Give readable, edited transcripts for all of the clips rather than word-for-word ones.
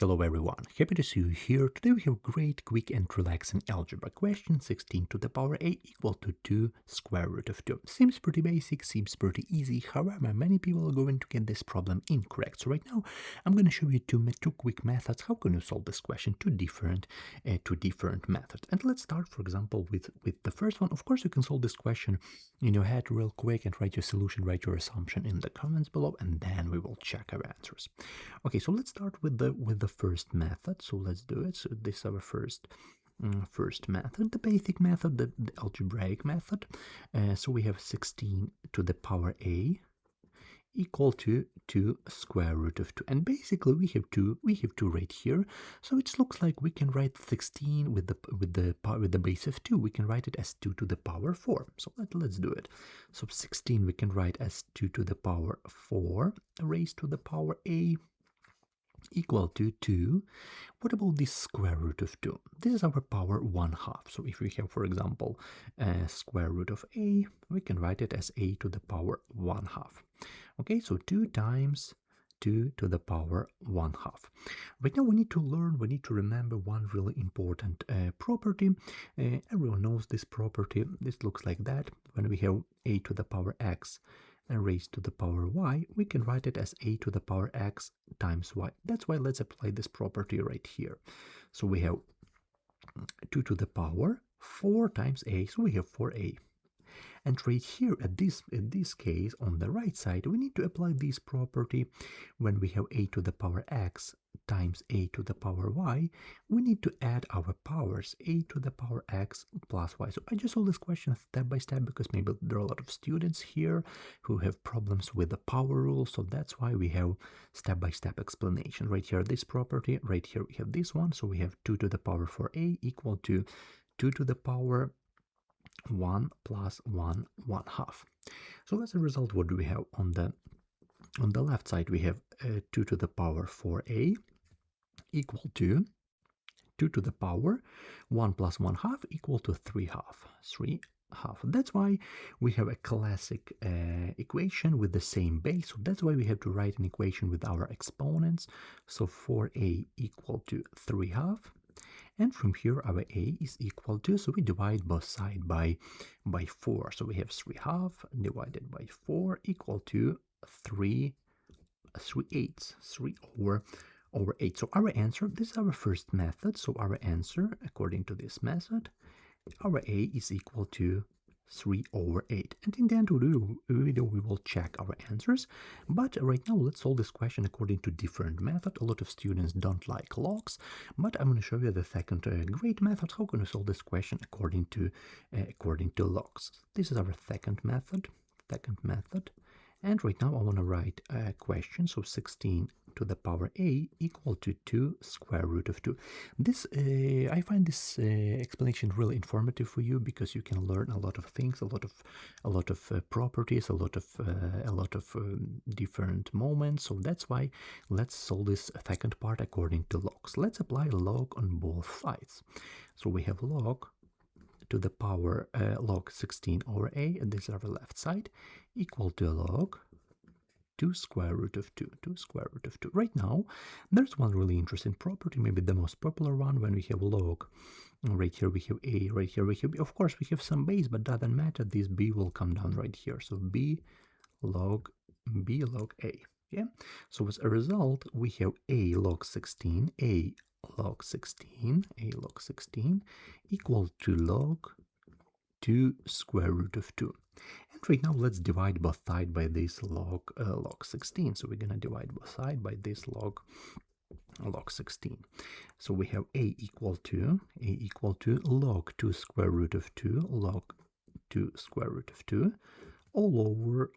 Hello everyone, happy to see you here. Today we have great, quick and relaxing algebra question 16 to the power a equal to 2 square root of 2. Seems pretty basic, seems pretty easy, however many people are going to get this problem incorrect. So right now I'm going to show you two quick methods how can you solve this question, two different methods. And let's start for example with the first one. Of course you can solve this question in your head real quick and write your solution, write your assumption in the comments below, and then we will check our answers. Okay, so let's start with the first method. So let's do it. So this is our first method, the basic method, the algebraic method. So we have 16 to the power a equal to 2 square root of 2, and basically we have two right here. So it looks like we can write 16 with the base of 2. We can write it as 2 to the power 4. So let's do it. So 16 we can write as 2 to the power 4 raised to the power a equal to 2. What about this square root of 2? This is our power 1/2. So if we have, for example, square root of a, we can write it as a to the power 1/2. Okay, so 2 times 2 to the power 1/2. Right now we need to remember one really important property. Everyone knows this property. This looks like that. When we have a to the power x raised to the power y, we can write it as a to the power x times y. That's why let's apply this property right here. So we have 2 to the power 4 times a, so we have 4a. And right here at this case on the right side, we need to apply this property. When we have a to the power x times a to the power y, we need to add our powers, a to the power x plus y. So I just solved this question step by step because maybe there are a lot of students here who have problems with the power rule, so that's why we have step-by-step explanation. Right here this property, right here we have this one, so we have 2 to the power 4a equal to 2 to the power 1 plus 1 1/2. So as a result, what do we have on the left side? We have 2 to the power 4a equal to 2 to the power 1 plus 1/2 equal to 3/2. That's why we have a classic equation with the same base. So that's why we have to write an equation with our exponents. So 4a equal to 3/2. And from here our a is equal to, so we divide both sides by 4. So we have 3/2 divided by 4 equal to 3/8, 3 over 8. So our answer, this is our first method. So our answer, according to this method, our a is equal to 3/8. And in the end of the video, we will check our answers. But right now, let's solve this question according to different method. A lot of students don't like logs, but I'm going to show you the second great method. How can we solve this question according to logs? This is our second method. And right now I want to write a question. So 16 to the power a equal to 2 square root of 2. This I find this explanation really informative for you because you can learn a lot of things, a lot of properties, a lot of different moments. So that's why let's solve this second part according to logs. Let's apply log on both sides. So we have log to the power log 16 over a, and this is our left side, equal to log 2 square root of 2. Right now, there's one really interesting property, maybe the most popular one. When we have log, right here we have a, right here we have b. Of course, we have some base, but doesn't matter. This b will come down right here. So b log a. Yeah. So as a result, we have a log 16, a log 16 equal to log 2 square root of 2. And right now let's divide both sides by this log 16. So we're going to divide both sides by this log 16. So we have a equal to log 2 square root of 2 all over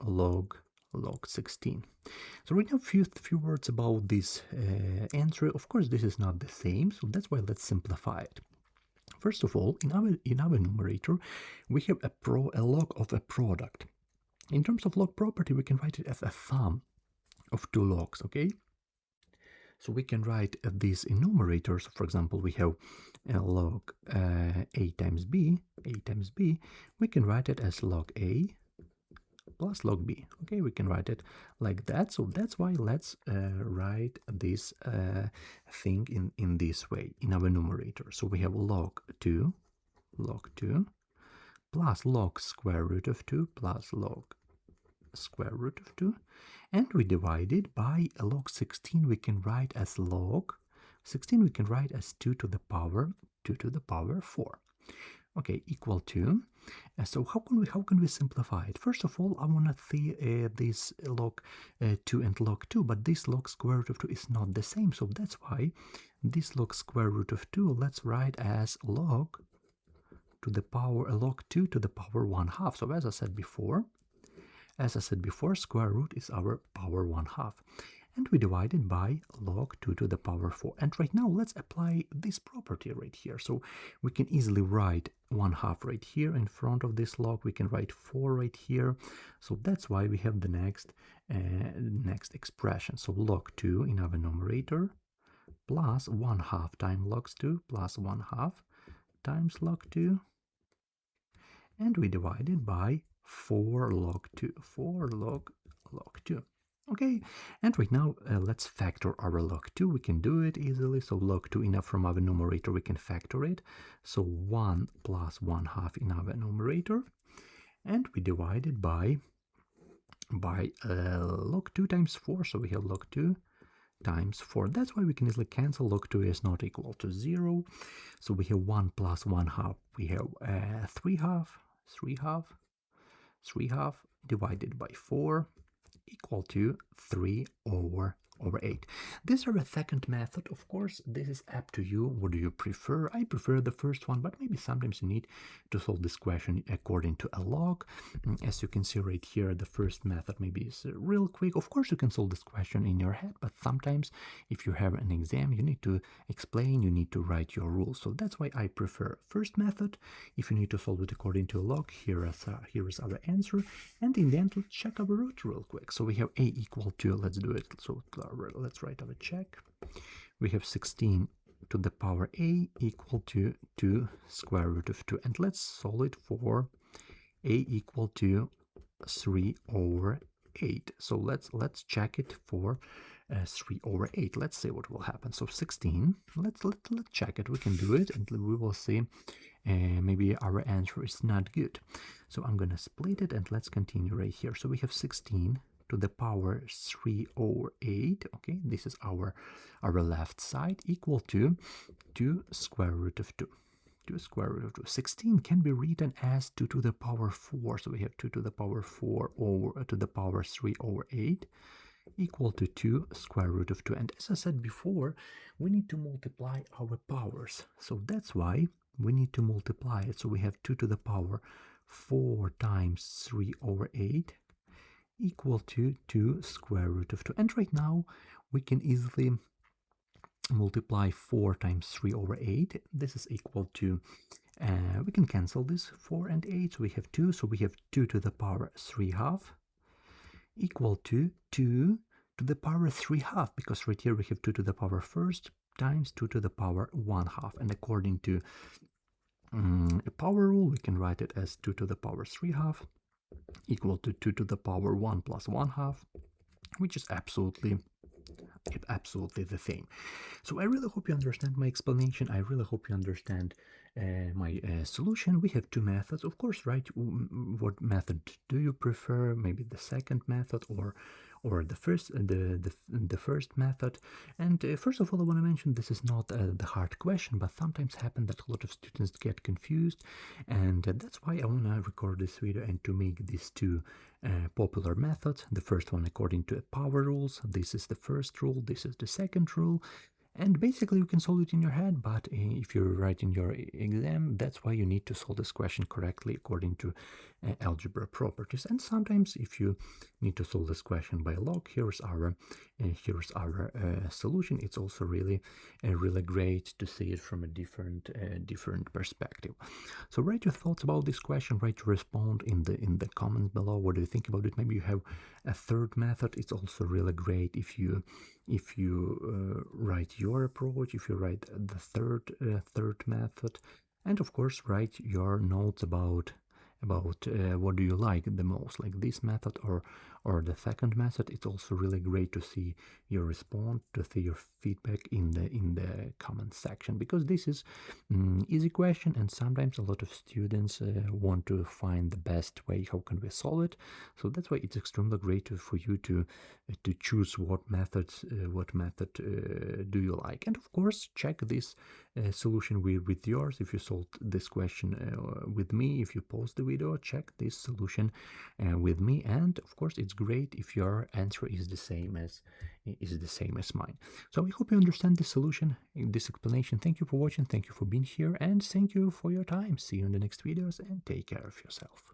log 16. So right now few words about this answer. Of course this is not the same, so that's why let's simplify it. First of all, in our numerator we have a log of a product. In terms of log property, we can write it as a sum of two logs. Okay, so we can write this in numerator. So for example, we have log a times b. We can write it as log a plus log b. Okay, we can write it like that. So that's why let's write this thing in this way in our numerator. So we have log 2 plus log square root of 2 plus log square root of 2, and we divide it by log 16. We can write as log 16, we can write as 2 to the power 4. Okay, equal to. So how can we simplify it? First of all, I want to see this log 2 and log 2, but this log square root of 2 is not the same. So that's why this log square root of 2 let's write as log to the power log 2 to the power 1/2. So as I said before, square root is our power 1/2. And we divide it by log 2 to the power 4. And right now, let's apply this property right here. So we can easily write 1/2 right here in front of this log. We can write 4 right here. So that's why we have the next expression. So log 2 in our numerator plus 1/2 times log 2 plus 1/2 times log 2. And we divide it by 4 log 2. Okay, and right now let's factor our log 2. We can do it easily. So log 2 enough from our numerator, we can factor it. So 1 plus 1/2 in our numerator, and we divide it by log 2 times 4. So we have log 2 times 4. That's why we can easily cancel. Log 2 is not equal to 0. So we have 1 plus 1/2. We have 3/2 divided by 4 equal to 3 over 8. This is a second method. Of course, this is up to you. What do you prefer? I prefer the first one, but maybe sometimes you need to solve this question according to a log. As you can see right here, the first method maybe is real quick. Of course, you can solve this question in your head, but sometimes if you have an exam, you need to explain, you need to write your rules. So that's why I prefer first method. If you need to solve it according to a log, here is our answer. And in the end, let's check our root real quick. So we have a equal to, let's do it. So let's write our check. We have 16 to the power a equal to 2 square root of 2. And let's solve it for a equal to 3 over 8. So let's check it for 3 over 8. Let's see what will happen. So 16, let's check it. We can do it, and we will see maybe our answer is not good. So I'm gonna split it, and let's continue right here. So we have 16 to the power 3 over 8. Okay, this is our left side, equal to 2 square root of 2. 2 square root of 2. 16 can be written as 2 to the power 4. So we have 2 to the power 4 over to the power 3 over 8 equal to 2 square root of 2. And as I said before, we need to multiply our powers. So that's why we need to multiply it. So we have 2 to the power 4 times 3 over 8 equal to 2 square root of 2. And right now we can easily multiply 4 times 3 over 8. This is equal to, we can cancel this 4 and 8. So we have 2. So we have 2 to the power 3/2 equal to 2 to the power 3/2, because right here we have 2 to the power first times 2 to the power 1/2. And according to a power rule, we can write it as 2 to the power 3/2 equal to 2 to the power 1 plus 1/2, which is absolutely the same. So I really hope you understand my explanation. I really hope you understand my solution. We have two methods, of course, right? What method do you prefer? Maybe the second method or the first method. And first of all, I want to mention this is not the hard question, but sometimes happen that a lot of students get confused, and that's why I want to record this video and to make these two popular methods. The first one according to power rules. This is the first rule. This is the second rule. And basically you can solve it in your head, but if you're writing your exam, that's why you need to solve this question correctly according to algebra properties. And sometimes if you need to solve this question by log, here's our solution. It's also really great to see it from a different perspective. So write your thoughts about this question, write your response in the comments below. What do you think about it? Maybe you have a third method. It's also really great if you write your approach, if you write the third method, and of course write your notes about about what do you like the most, like this method or the second method. It's also really great to see your response, to see your feedback in the comment section, because this is easy question, and sometimes a lot of students want to find the best way how can we solve it. So that's why it's extremely great for you to choose what method do you like. And of course, check this solution with yours. If you solved this question with me, if you post the video, check this solution with me. And of course, it's great if your answer is the same as mine. So I hope you understand the solution in this explanation. Thank you for watching, thank you for being here, and thank you for your time. See you in the next videos, and take care of yourself.